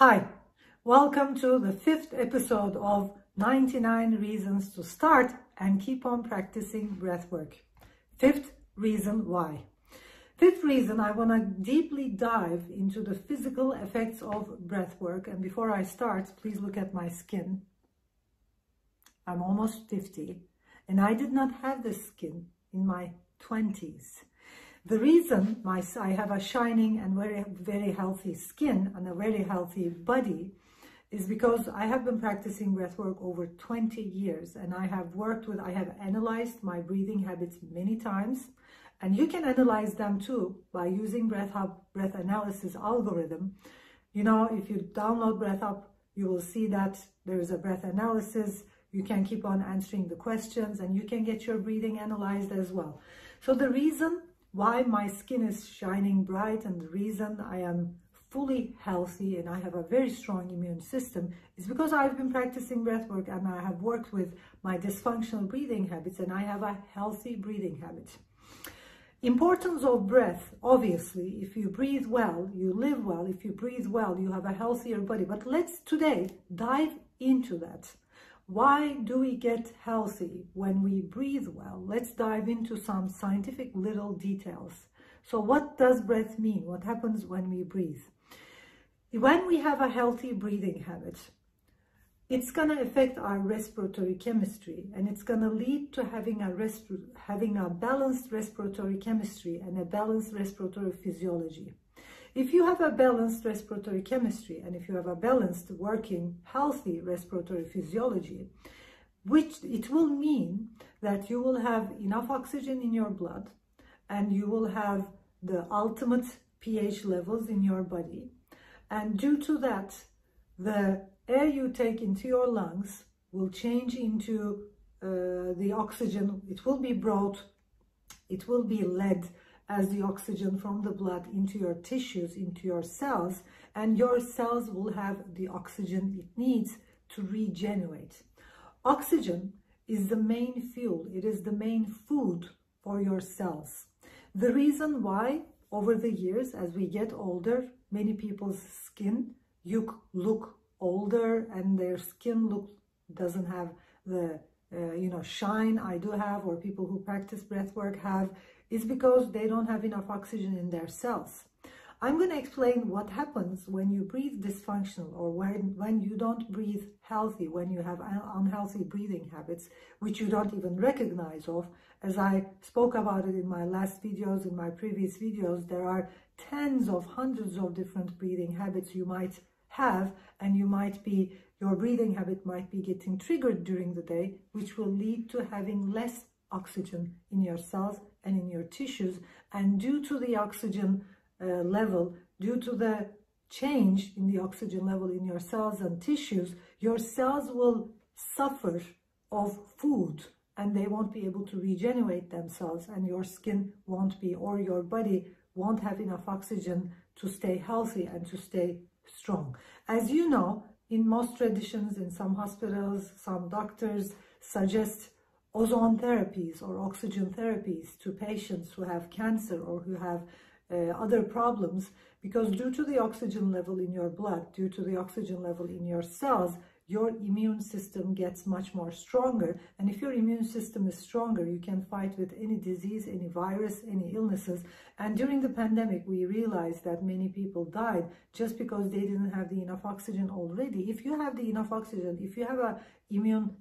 Hi, welcome to the 5th episode of 99 Reasons to Start and Keep on Practicing Breathwork. 5th reason why. 5th reason, I want to deeply dive into the physical effects of breathwork. And before I start, please look at my skin. I'm almost 50 and I did not have this skin in my 20s. The reason I have a shining and very healthy skin and a very healthy body is because I have been practicing breathwork over 20 years and I have analyzed my breathing habits many times, and you can analyze them too by using breath analysis algorithm. You know, if you download BreathUp, you will see that there is a breath analysis. You can keep on answering the questions and you can get your breathing analyzed as well. So the reason why my skin is shining bright and the reason I am fully healthy and I have a very strong immune system is because I've been practicing breathwork and I have worked with my dysfunctional breathing habits and I have a healthy breathing habit. Importance of breath, obviously, if you breathe well, you live well. If you breathe well, you have a healthier body. But let's today dive into that. Why do we get healthy when we breathe well? Let's dive into some scientific little details. So what does breath mean? What happens when we breathe? When we have a healthy breathing habit, it's going to affect our respiratory chemistry, and it's going to lead to having a balanced respiratory chemistry and a balanced respiratory physiology. If you have a balanced respiratory chemistry and if you have a balanced working healthy respiratory physiology, which it will mean that you will have enough oxygen in your blood and you will have the ultimate pH levels in your body. And due to that, the air you take into your lungs will change into the oxygen. It will be brought, it will be led as the oxygen from the blood into your tissues, into your cells, and your cells will have the oxygen it needs to regenerate. Oxygen is the main fuel, it is the main food for your cells. The reason why over the years, as we get older, many people's skin look older and their skin doesn't have the shine I do have, or people who practice breathwork have, is because they don't have enough oxygen in their cells. I'm going to explain what happens when you breathe dysfunctional, or when you don't breathe healthy, when you have unhealthy breathing habits, which you don't even recognize of. As I spoke about it in my last videos, in my previous videos, there are tens of hundreds of different breathing habits you might have, and your breathing habit might be getting triggered during the day, which will lead to having less oxygen in your cells and in your tissues. And due to the oxygen level, due to the change in the oxygen level in your cells and tissues, your cells will suffer of food and they won't be able to regenerate themselves, and your skin won't be, or your body won't have enough oxygen to stay healthy and to stay strong. As you know, in most traditions, in some hospitals, some doctors suggest ozone therapies or oxygen therapies to patients who have cancer or who have other problems, because due to the oxygen level in your blood, due to the oxygen level in your cells, your immune system gets much more stronger. And if your immune system is stronger, you can fight with any disease, any virus, any illnesses. And during the pandemic, we realized that many people died just because they didn't have enough oxygen already. If you have enough oxygen, if you have a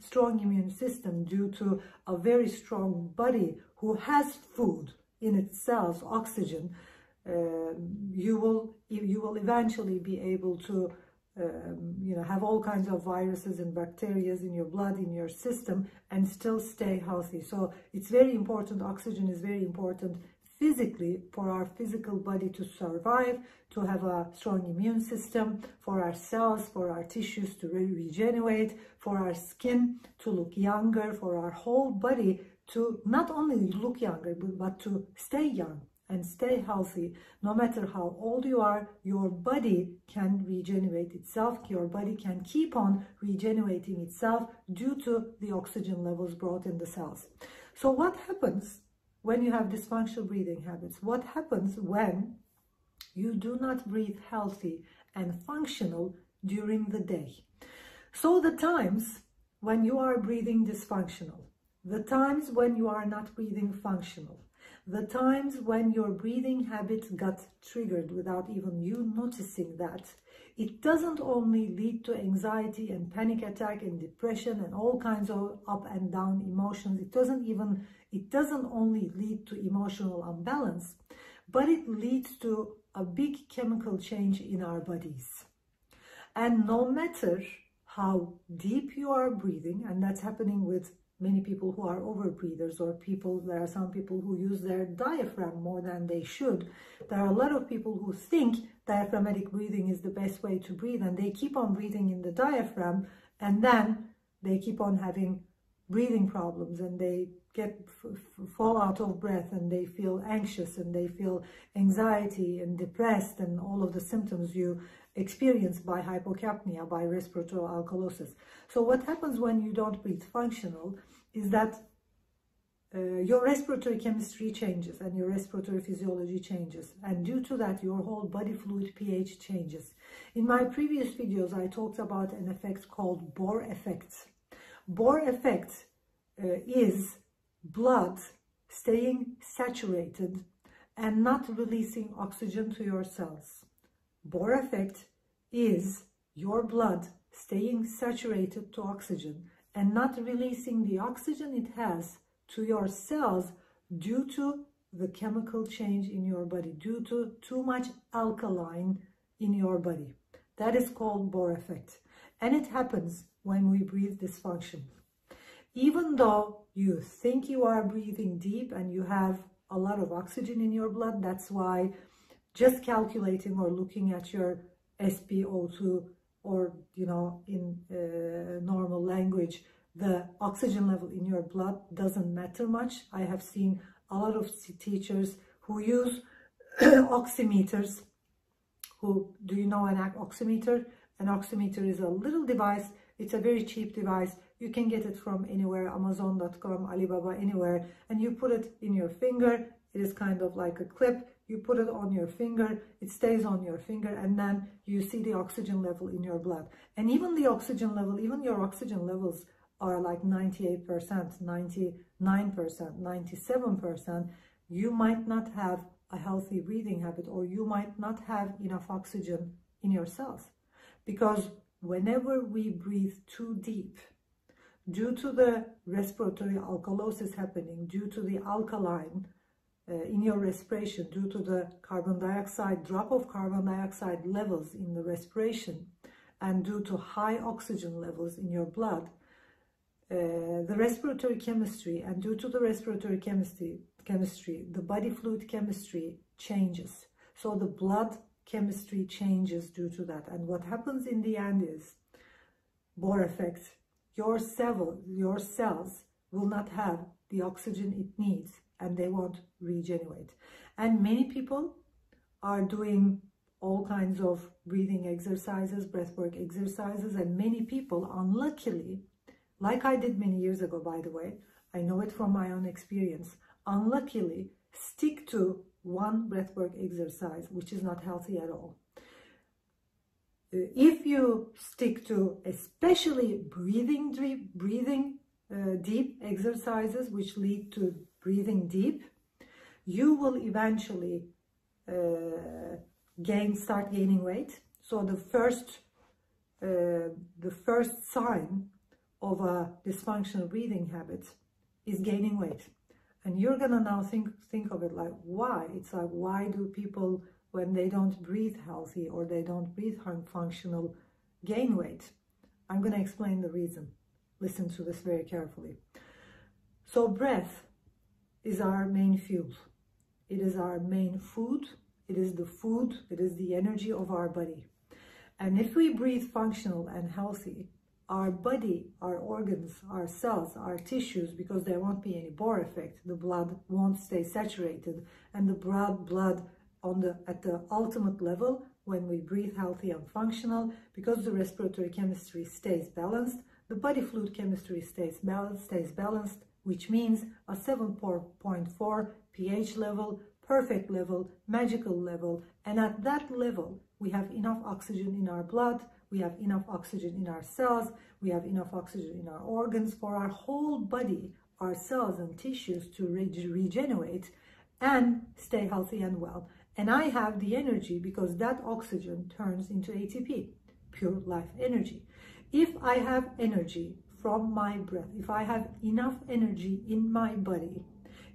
strong immune system due to a very strong body who has food in its cells, oxygen, you will eventually be able to have all kinds of viruses and bacteria in your blood, in your system, and still stay healthy. So it's very important. Oxygen is very important physically for our physical body to survive, to have a strong immune system, for our cells, for our tissues to regenerate, for our skin to look younger, for our whole body to not only look younger, but to stay young and stay healthy. No matter how old you are, your body can regenerate itself. Your body can keep on regenerating itself due to the oxygen levels brought in the cells. So what happens when you have dysfunctional breathing habits? What happens when you do not breathe healthy and functional during the day. So the times when you are breathing dysfunctional, the times when you are not breathing functional, the times when your breathing habits got triggered without even you noticing that, it doesn't only lead to anxiety and panic attack and depression and all kinds of up and down emotions. It doesn't only lead to emotional imbalance, but it leads to a big chemical change in our bodies. And no matter how deep you are breathing, and that's happening with many people who are overbreathers, or there are some people who use their diaphragm more than they should. There are a lot of people who think diaphragmatic breathing is the best way to breathe, and they keep on breathing in the diaphragm, and then they keep on having breathing problems, and they fall out of breath, and they feel anxious, and they feel anxiety and depressed, and all of the symptoms you experience by hypocapnia, by respiratory alkalosis. So what happens when you don't breathe functional is that your respiratory chemistry changes and your respiratory physiology changes, and due to that your whole body fluid pH changes. In my previous videos I talked about an effect called Bohr effect. Bohr effect is blood staying saturated and not releasing oxygen to your cells. Bohr effect is your blood staying saturated to oxygen and not releasing the oxygen it has to your cells due to the chemical change in your body, due to too much alkaline in your body. That is called Bohr effect. And it happens when we breathe dysfunction. Even though you think you are breathing deep and you have a lot of oxygen in your blood, that's why just calculating or looking at your SpO2, or in normal language, the oxygen level in your blood doesn't matter much. I have seen a lot of teachers who use oximeters. Do you know an oximeter? An oximeter is a little device. It's a very cheap device. You can get it from anywhere, Amazon.com, Alibaba, anywhere, and you put it in your finger. It is kind of like a clip. You put it on your finger, it stays on your finger, and then you see the oxygen level in your blood. And even the oxygen level, even your oxygen levels are like 98%, 99%, 97%. You might not have a healthy breathing habit, or you might not have enough oxygen in your cells. Because whenever we breathe too deep, due to the respiratory alkalosis happening, due to the alkaline in your respiration, due to the drop of carbon dioxide levels in the respiration, and due to high oxygen levels in your blood, the respiratory chemistry, and due to the respiratory chemistry, the body fluid chemistry changes. So the blood chemistry changes due to that. And what happens in the end is Bohr effect. Your cells will not have the oxygen it needs, and they won't regenerate. And many people are doing all kinds of breathing exercises, breathwork exercises, and many people, unluckily, like I did many years ago, by the way, I know it from my own experience, unluckily stick to one breathwork exercise, which is not healthy at all. If you stick to especially breathing deep exercises, which lead to breathing deep, you will eventually start gaining weight. So the first sign of a dysfunctional breathing habit is gaining weight. And you're gonna now think of it like, why? It's like, why do people, when they don't breathe healthy or they don't breathe functional, gain weight? I'm gonna explain the reason. Listen to this very carefully. So breath is our main fuel. It is our main food. It is the food, it is the energy of our body. And if we breathe functional and healthy, our body, our organs, our cells, our tissues, because there won't be any Bohr effect, the blood won't stay saturated, and the blood at the ultimate level, when we breathe healthy and functional, because the respiratory chemistry stays balanced, the body fluid chemistry stays balanced, which means a 7.4 pH level, perfect level, magical level, and at that level we have enough oxygen in our blood, we have enough oxygen in our cells, we have enough oxygen in our organs for our whole body, our cells and tissues to regenerate and stay healthy and well. And I have the energy because that oxygen turns into ATP, pure life energy. If I have energy from my breath, if I have enough energy in my body,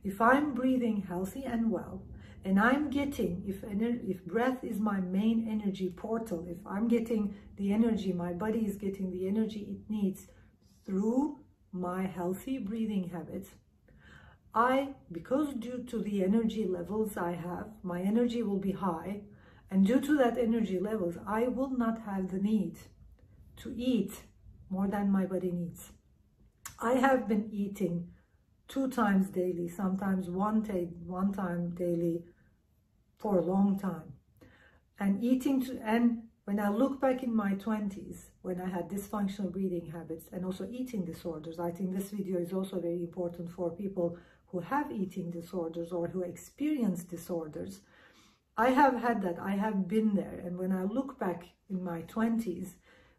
if I'm breathing healthy and well, and I'm getting, if breath is my main energy portal, if I'm getting the energy, my body is getting the energy it needs through my healthy breathing habits, because due to the energy levels I have, my energy will be high, and due to that energy levels, I will not have the need to eat more than my body needs. I have been eating 2 times daily, sometimes one time daily, for a long time, and and when I look back in my 20s, when I had dysfunctional breathing habits and also eating disorders, I think this video is also very important for people who have eating disorders or who experience disorders. I have had that, I have been there, and when I look back in my 20s,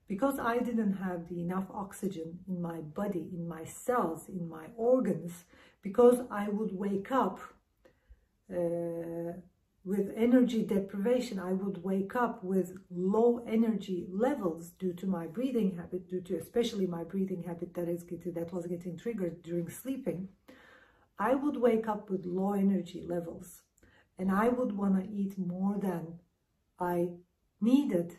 because I didn't have enough oxygen in my body, in my cells, in my organs, because I would wake up with energy deprivation, I would wake up with low energy levels due to my breathing habit, due to especially my breathing habit that was getting triggered during sleeping. I would wake up with low energy levels, and I would want to eat more than I needed,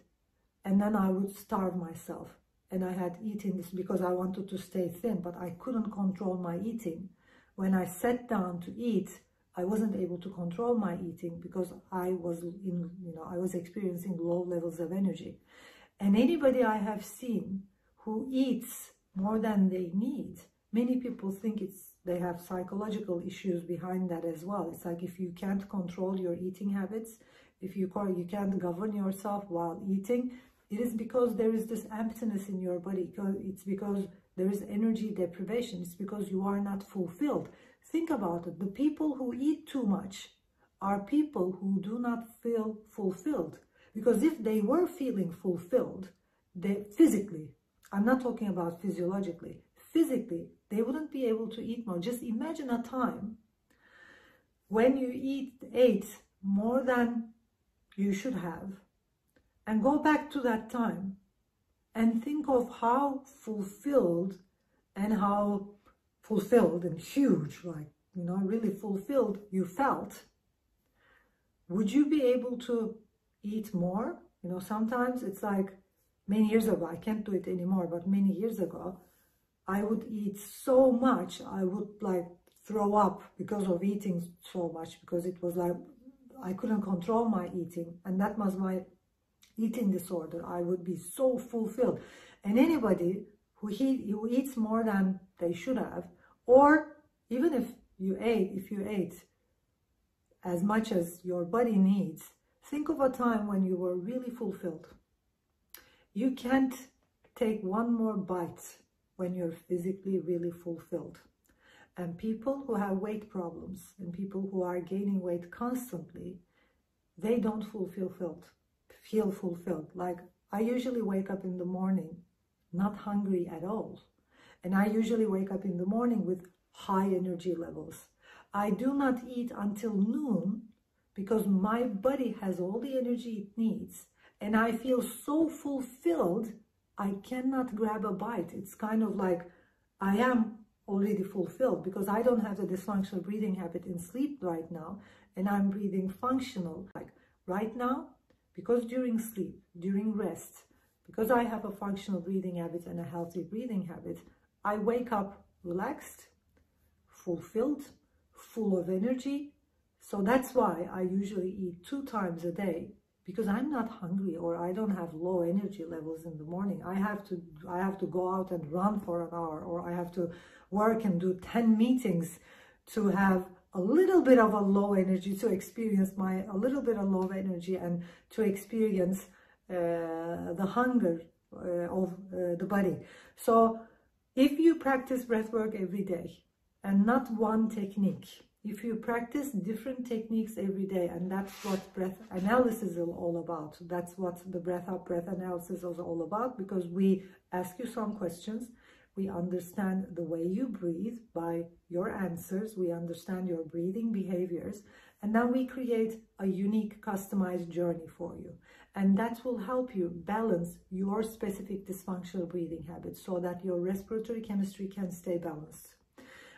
and then I would starve myself. And I had eaten this because I wanted to stay thin, but I couldn't control my eating. When I sat down to eat, I wasn't able to control my eating because I was I was experiencing low levels of energy. And anybody I have seen who eats more than they need, many people think they have psychological issues behind that as well. It's like if you can't control your eating habits, if you can't govern yourself while eating, it is because there is this emptiness in your body. It's because there is energy deprivation. It's because you are not fulfilled. Think about it. The people who eat too much are people who do not feel fulfilled. Because if they were feeling fulfilled, physically, I'm not talking about physiologically, physically, they wouldn't be able to eat more. Just imagine a time when you ate more than you should have, and go back to that time and think of how fulfilled and huge, like, really fulfilled you felt. Would you be able to eat more? Sometimes it's like many years ago, I can't do it anymore, but many years ago, I would eat so much, I would like throw up because of eating so much, because it was like, I couldn't control my eating, and that was my eating disorder. I would be so fulfilled. And anybody who eats more than they should have, or even if you ate as much as your body needs, think of a time when you were really fulfilled. You can't take one more bite when you're physically really fulfilled. And people who have weight problems and people who are gaining weight constantly, they don't feel fulfilled. Like, I usually wake up in the morning not hungry at all. And I usually wake up in the morning with high energy levels. I do not eat until noon because my body has all the energy it needs. And I feel so fulfilled, I cannot grab a bite. It's kind of like I am already fulfilled because I don't have the dysfunctional breathing habit in sleep right now, and I'm breathing functional. Like right now, because during sleep, during rest, because I have a functional breathing habit and a healthy breathing habit, I wake up relaxed, fulfilled, full of energy. So that's why I usually eat 2 times a day, because I'm not hungry or I don't have low energy levels in the morning. I have to go out and run for an hour, or I have to work and do 10 meetings to have a little bit of a low energy, to experience a little bit of low energy and to experience the hunger of the body. So if you practice breathwork every day and not one technique, if you practice different techniques every day, and that's what breath analysis is all about. That's what the breath up, breath analysis is all about, because we ask you some questions. We understand the way you breathe by your answers. We understand your breathing behaviors. And then we create a unique, customized journey for you. And that will help you balance your specific dysfunctional breathing habits so that your respiratory chemistry can stay balanced.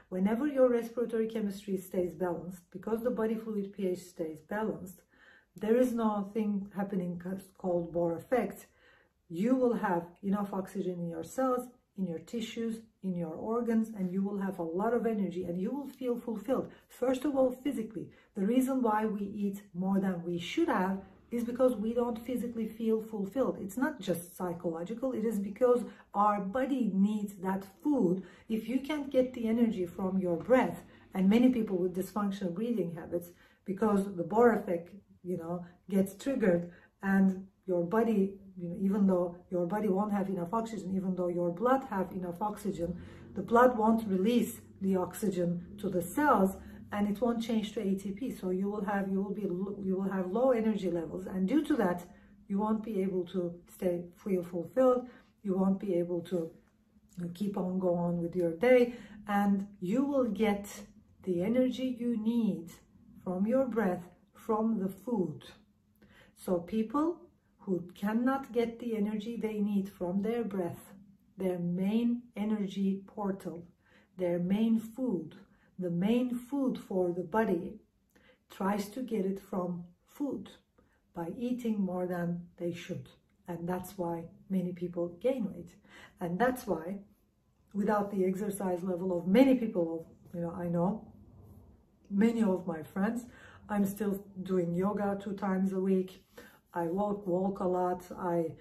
Whenever your respiratory chemistry stays balanced, because the body fluid pH stays balanced, there is no thing happening called Bohr effect. You will have enough oxygen in your cells, in your tissues, in your organs, and you will have a lot of energy and you will feel fulfilled. First of all, physically. The reason why we eat more than we should have is because we don't physically feel fulfilled. It's not just psychological, it is because our body needs that food. If you can't get the energy from your breath, and many people with dysfunctional breathing habits, because the Bohr effect, gets triggered, and your body, even though your body won't have enough oxygen, even though your blood have enough oxygen, the blood won't release the oxygen to the cells, and it won't change to ATP. So you will have low energy levels, and due to that, you won't be able to feel fulfilled. You won't be able to keep on going on with your day, and you will get the energy you need from your breath from the food. So people who cannot get the energy they need from their breath, their main energy portal, their main food, the main food for the body, tries to get it from food by eating more than they should. And that's why many people gain weight. And that's why, without the exercise level of many people, I know, many of my friends, I'm still doing yoga 2 times a week. I walk a lot. I,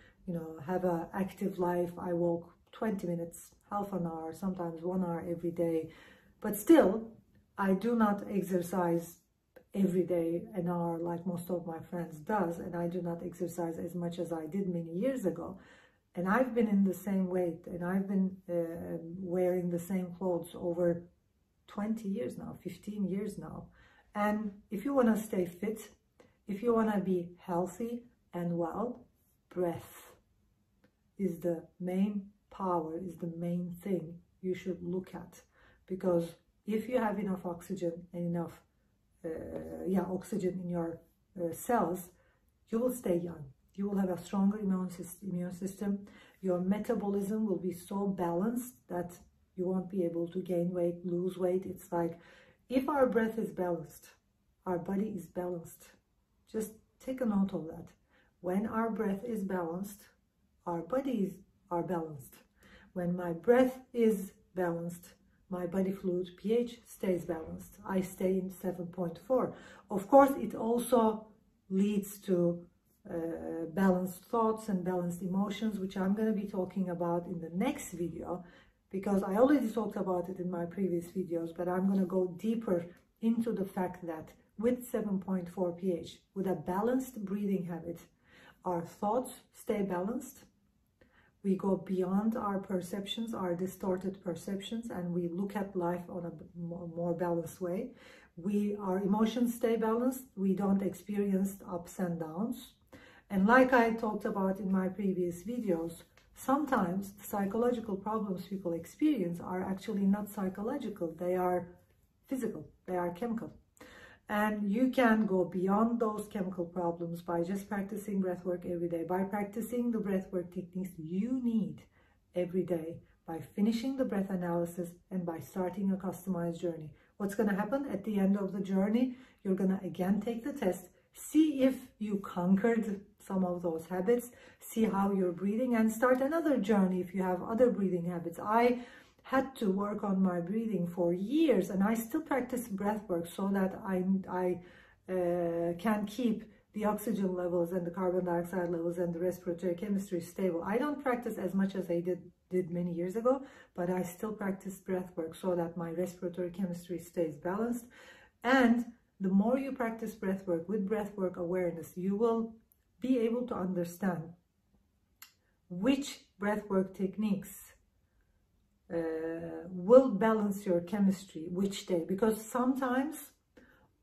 have an active life. I walk 20 minutes, half an hour, sometimes 1 hour every day. But still, I do not exercise every day an hour like most of my friends does, and I do not exercise as much as I did many years ago. And I've been in the same weight, and I've been wearing the same clothes over 20 years now, 15 years now. And if you want to stay fit, if you want to be healthy and well, breath is the main power, is the main thing you should look at. Because if you have enough oxygen and enough oxygen in your cells, you will stay young. You will have a stronger immune system. Your metabolism will be so balanced that you won't be able to gain weight, lose weight. It's like, if our breath is balanced, our body is balanced. Just take a note of that. When our breath is balanced, our bodies are balanced. When my breath is balanced, my body fluid pH stays balanced. I stay in 7.4. Of course, it also leads to balanced thoughts and balanced emotions, which I'm going to be talking about in the next video, because I already talked about it in my previous videos, but I'm going to go deeper into the fact that with 7.4 pH, with a balanced breathing habit, our thoughts stay balanced. We go beyond our perceptions, our distorted perceptions, and we look at life on a more balanced way. Our emotions stay balanced. We don't experience ups and downs. And like I talked about in my previous videos, sometimes the psychological problems people experience are actually not psychological. They are physical. They are chemical. And you can go beyond those chemical problems by just practicing breathwork every day, by practicing the breathwork techniques you need every day, by finishing the breath analysis, and by starting a customized journey. What's going to happen at the end of the journey? You're going to again take the test, see if you conquered some of those habits, see how you're breathing, and start another journey if you have other breathing habits. I had to work on my breathing for years, and I still practice breath work so that I can keep the oxygen levels and the carbon dioxide levels and the respiratory chemistry stable. I don't practice as much as I did many years ago, but I still practice breath work so that my respiratory chemistry stays balanced. And the more you practice breath work with breath work awareness, you will be able to understand which breath work techniques will balance your chemistry which day. Because sometimes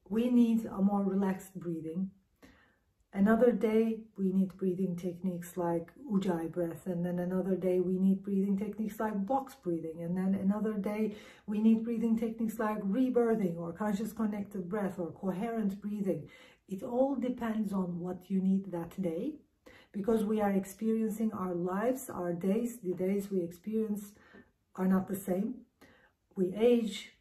we need a more relaxed breathing. Another day, we need breathing techniques like Ujjayi breath. And then another day, we need breathing techniques like box breathing. And then another day, we need breathing techniques like rebirthing or conscious connected breath or coherent breathing. It all depends on what you need that day, because we are experiencing our lives, our days, the days we experience are not the same. We age,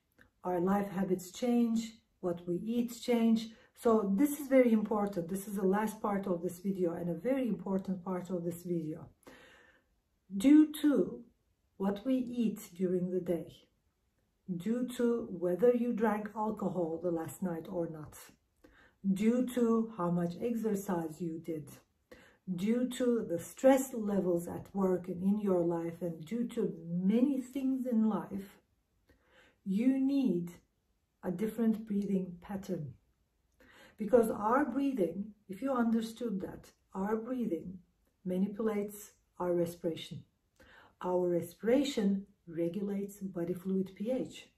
our life habits change, what we eat change. So this is very important. This is the last part of this video and a very important part of this video. Due to what we eat during the day, due to whether you drank alcohol the last night or not, due to how much exercise you did, due to the stress levels at work and in your life, and due to many things in life, you need a different breathing pattern. Because our breathing, if you understood that, our breathing manipulates our respiration. Our respiration regulates body fluid pH.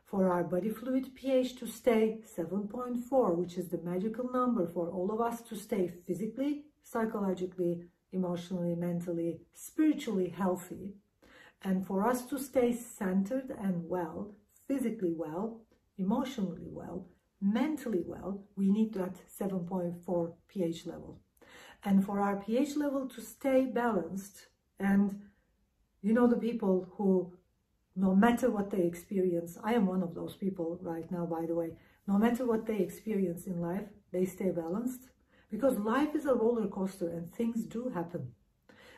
For our body fluid pH to stay 7.4, which is the magical number for all of us to stay physically, psychologically, emotionally, mentally, spiritually healthy, and for us to stay centered and well, physically well, emotionally well, mentally well, we need that 7.4 pH level. And for our pH level to stay balanced, and you know the people who, no matter what they experience, I am one of those people right now, by the way, no matter what they experience in life, they stay balanced, because life is a roller coaster and things do happen.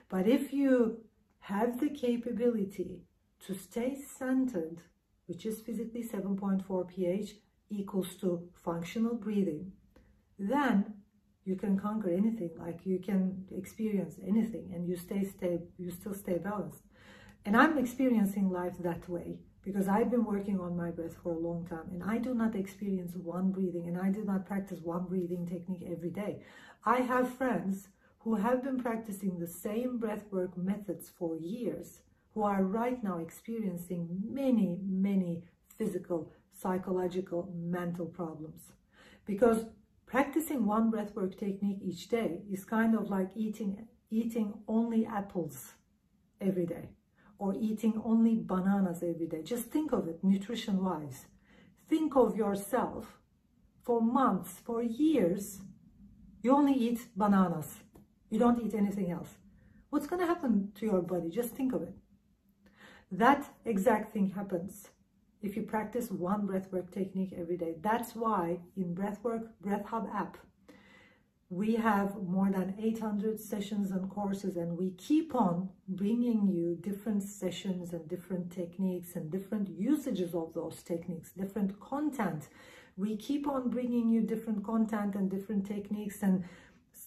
But if you have the capability to stay centered, which is physically 7.4 pH, equals to functional breathing, then you can conquer anything, like you can experience anything, and you still stay balanced. And I'm experiencing life that way because I've been working on my breath for a long time, and I do not experience one breathing, and I do not practice one breathing technique every day. I have friends who have been practicing the same breathwork methods for years, who are right now experiencing many physical, psychological, mental problems. Because practicing one breathwork technique each day is kind of like eating only apples every day, or eating only bananas every day. Just think of it nutrition-wise. Think of yourself for months, for years, you only eat bananas. You don't eat anything else. What's going to happen to your body? Just think of it. That exact thing happens if you practice one breathwork technique every day. That's why in Breathwork Breath Hub app, we have more than 800 sessions and courses, and we keep on bringing you different sessions and different techniques and different usages of those techniques, different content. We keep on bringing you different content and different techniques, and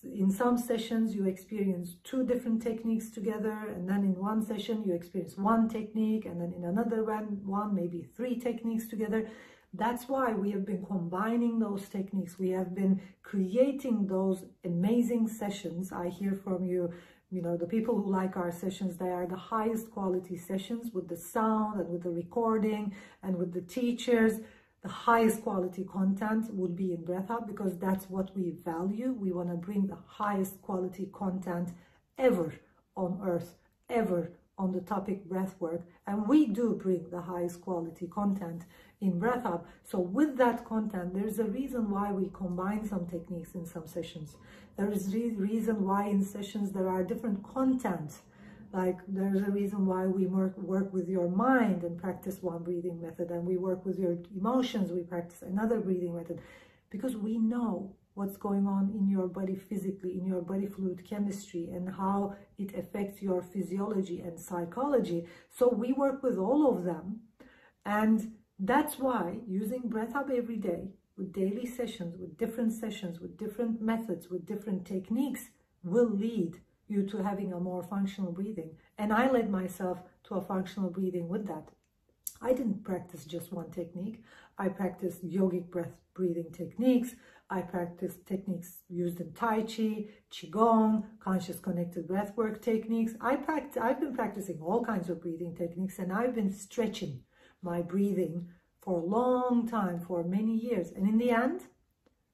in some sessions you experience 2 different techniques together, and then in one session you experience 1 technique, and then in another one maybe 3 techniques together. That's why we have been combining those techniques. We have been creating those amazing sessions. I hear from you, the people who like our sessions, they are the highest quality sessions with the sound and with the recording and with the teachers. The highest quality content would be in Breath Hub, because that's what we value. We want to bring the highest quality content ever on earth, ever on the topic breathwork, and we do bring the highest quality content in Breath Hub. So with that content, there's a reason why we combine some techniques in some sessions. There is a reason why in sessions there are different content. Like there's a reason why we work with your mind and practice one breathing method, and we work with your emotions, we practice another breathing method, because we know what's going on in your body physically, in your body fluid chemistry, and how it affects your physiology and psychology. So we work with all of them, and that's why using Breath Hub every day with daily sessions, with different methods, with different techniques will lead you to having a more functional breathing. And I led myself to a functional breathing with that. I didn't practice just one technique. I practiced yogic breath breathing techniques. I practiced techniques used in Tai Chi, Qigong, conscious connected breathwork techniques. I've been practicing all kinds of breathing techniques, and I've been stretching my breathing for a long time, for many years. And in the end,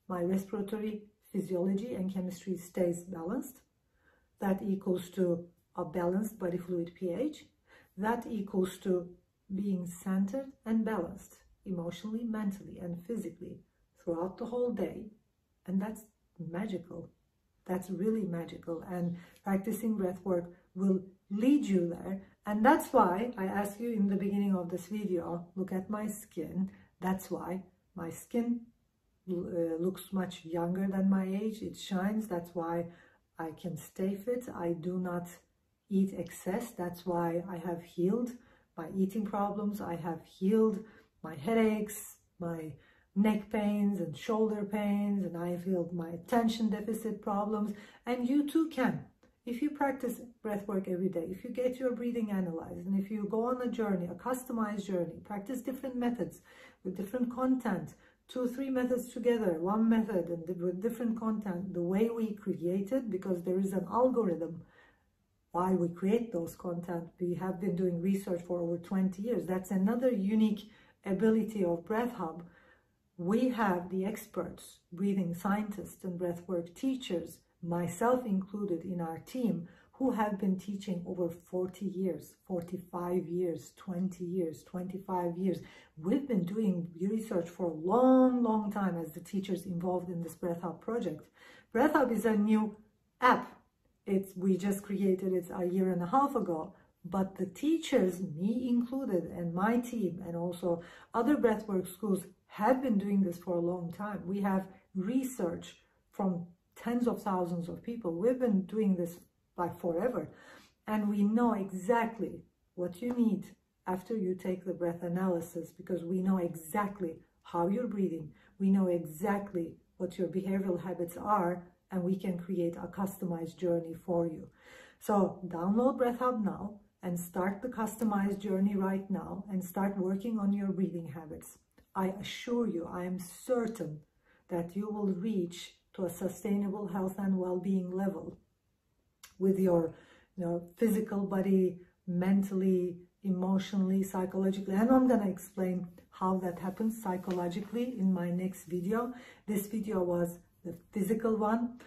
my respiratory physiology and chemistry stays balanced. That equals to a balanced body fluid pH. That equals to being centered and balanced emotionally, mentally, and physically throughout the whole day. And that's magical. That's really magical. And practicing breath work will lead you there. And that's why I asked you in the beginning of this video, look at my skin. That's why my skin looks much younger than my age. It shines. That's why I can stay fit. I do not eat excess. That's why I have healed my eating problems. I have healed my headaches, my neck pains and shoulder pains, and I have healed my attention deficit problems. And you too can. If you practice breath work every day, if you get your breathing analyzed, and if you go on a journey, a customized journey, practice different methods with different content, 2 or 3 methods together, one method and with different content, the way we create it, because there is an algorithm why we create those content. We have been doing research for over 20 years. That's another unique ability of Breath Hub. We have the experts, breathing scientists and breathwork teachers, myself included in our team, who have been teaching over 40 years, 45 years, 20 years, 25 years. We've been doing research for a long, long time as the teachers involved in this Breath Hub project. Breath Hub is a new app. We just created it a year and a half ago, but the teachers, me included, and my team, and also other breathwork schools have been doing this for a long time. We have research from tens of thousands of people. We've been doing this like forever, and we know exactly what you need after you take the breath analysis, because we know exactly how you're breathing. We know exactly what your behavioral habits are, and we can create a customized journey for you. So download Breath Hub now and start the customized journey right now and start working on your breathing habits. I assure you, I am certain that you will reach to a sustainable health and well-being level with your physical body, mentally, emotionally, psychologically. And I'm going to explain how that happens psychologically in my next video. This video was the physical one.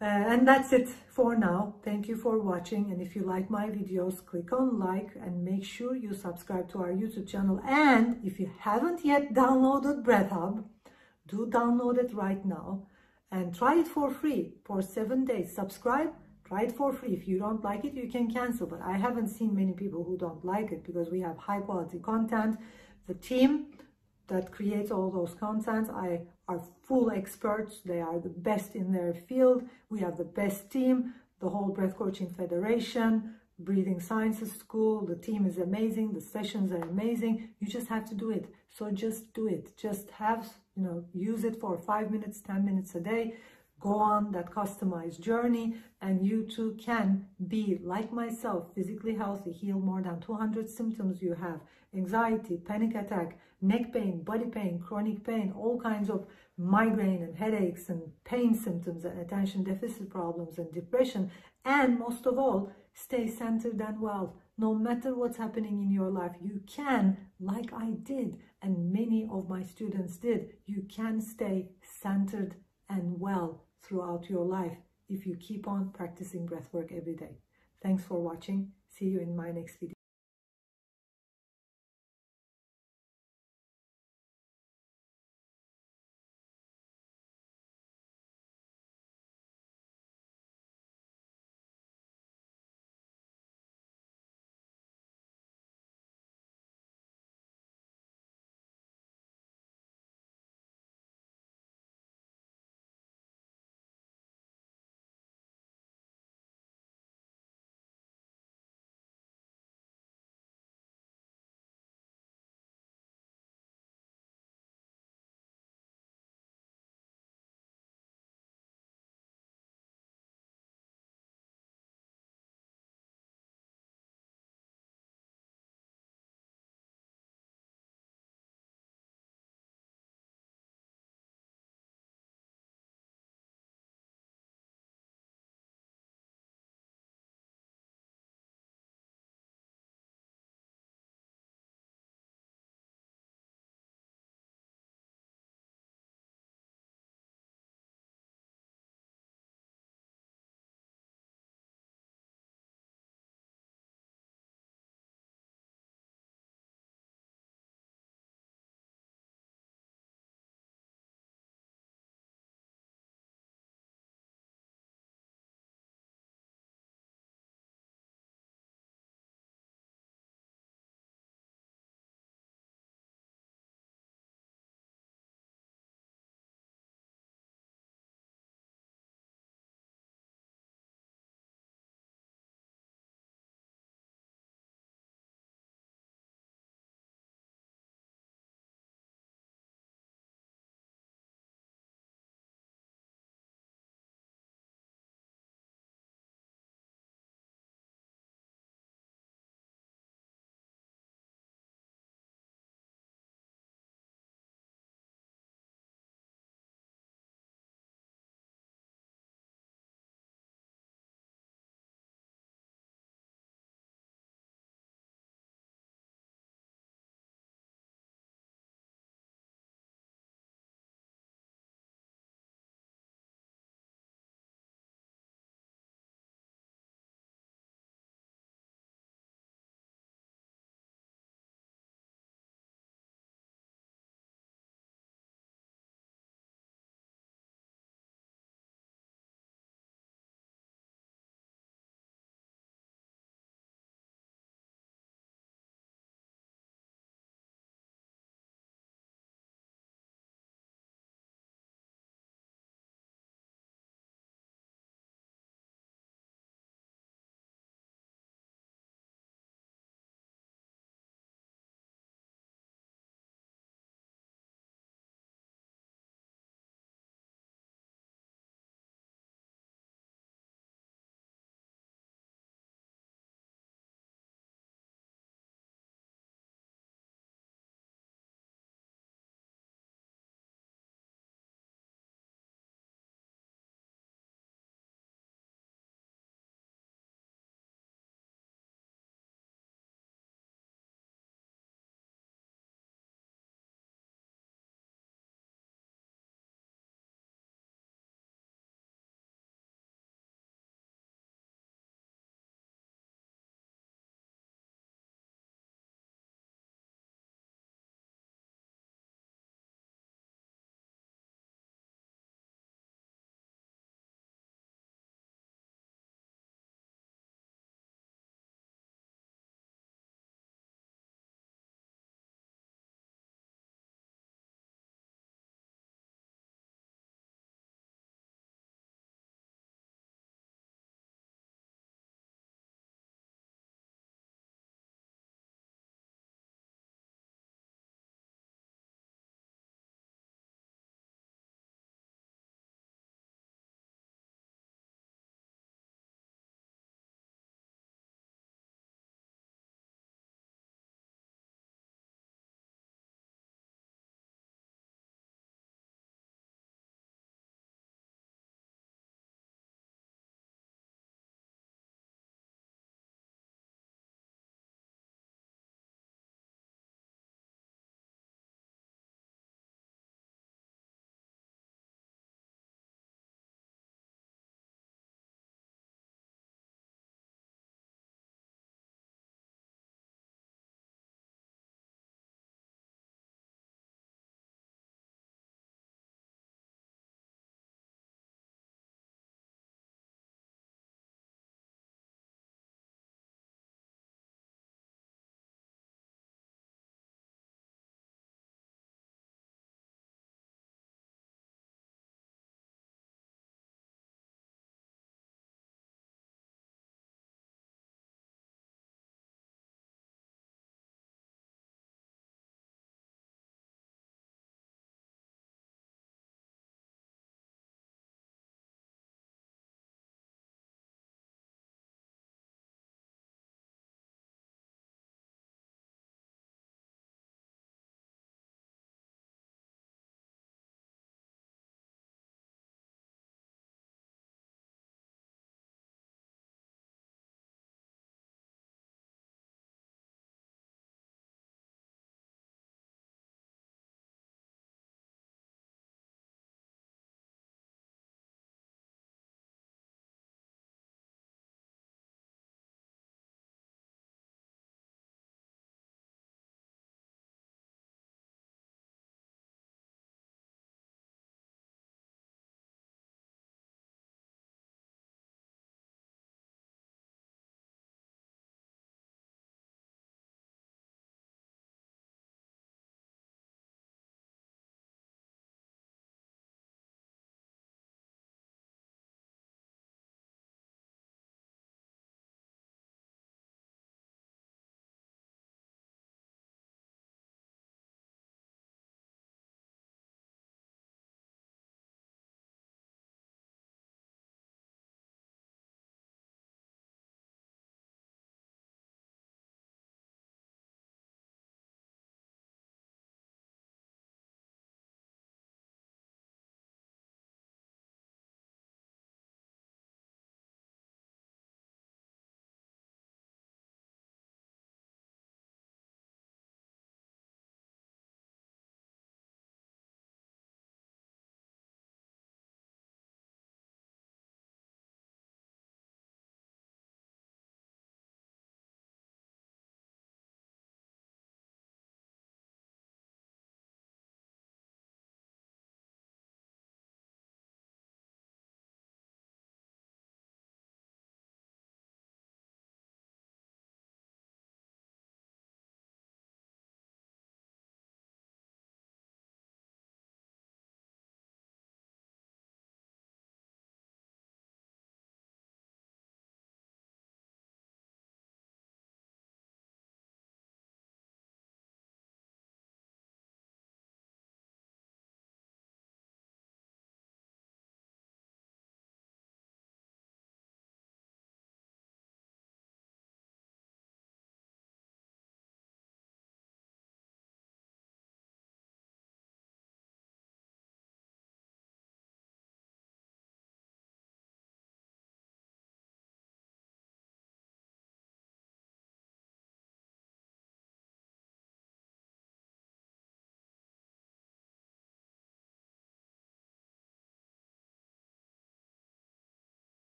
And that's it for now. Thank you for watching. And if you like my videos, click on like and make sure you subscribe to our YouTube channel. And if you haven't yet downloaded Breath Hub, do download it right now and try it for free for 7 days. Subscribe, try it for free. If you don't like it, you can cancel. But I haven't seen many people who don't like it because we have high quality content. The team that creates all those contents are full experts. They are the best in their field. We have the best team, the whole Breath Coaching Federation, Breathing Sciences School. The team is amazing. The sessions are amazing. You just have to do it. So just do it. Just use it for 5 minutes, 10 minutes a day. Go on that customized journey, and you too can be like myself, physically healthy, heal more than 200 symptoms you have: anxiety, panic attack, neck pain, body pain, chronic pain, all kinds of migraine and headaches and pain symptoms and attention deficit problems and depression. And most of all, stay centered and well. No matter what's happening in your life, you can, like I did, and many of my students did, you can stay centered and well throughout your life if you keep on practicing breathwork every day. Thanks for watching. See you in my next video.